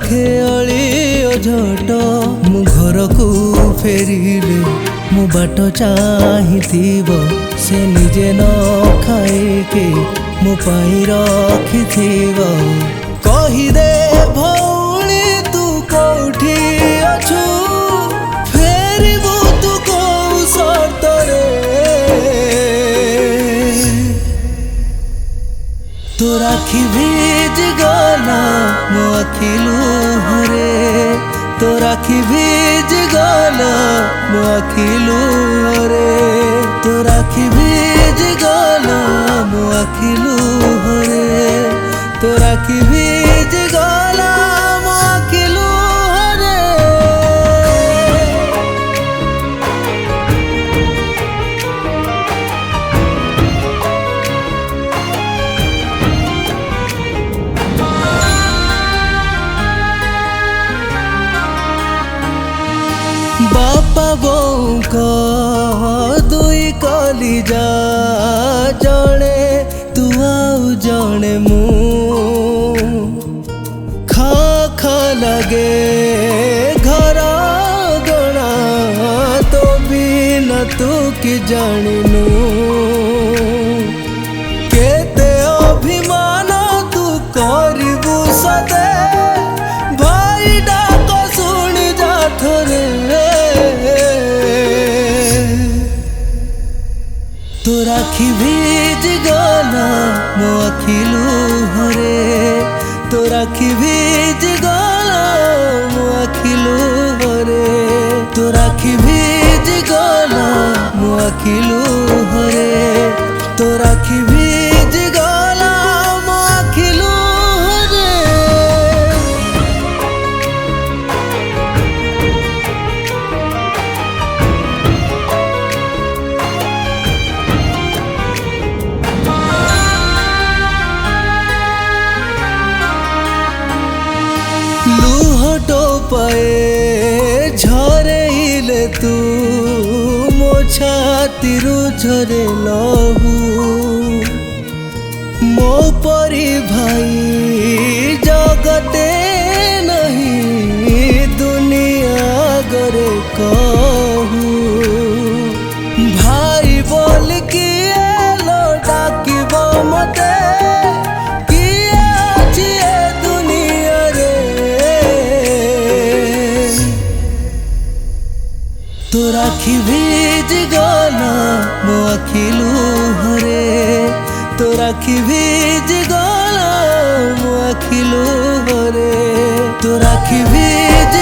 खेली झट मु घर को फेरिले मु बाट चाही से निजे न खाइके मु पाई रखी कहीदे भौणी तू कौठी अछु फेरिबु तू कौ सर्तरे तो राखी भीज गला मो अखिलू हरे तो राखी भीज गला मो अखिलू हरे तो राखी भीज गला मो अखिलू हरे तो राखी भीज गला मो अखिलू हरे बापा बोका दुई कलिजा जड़े तू आउ जड़े मु खा खा लगे घर गणा तो बिना तू कि जानिनु केते अभिमान तू करिबु सदे भाई डाक सुनी जा थरे तो राखी भीज गला मो अखिलू हरे तो राखी भीज गला मो अखिलू हरे तो राखी भीज गला मो अखिलू हरे तो राखी भीज गला मो अखिलू हरे लुहटो पाए झरेले तू मो छातीरु झरे लहू मो परी भाई जगते नहीं दुनिया गरे कहू भाई बोल किए लो डाकिब मते तो राखी भीज गला मो अखिलू हरे तो राखी भीज गला मो अखिलू हरे तो राखी भीज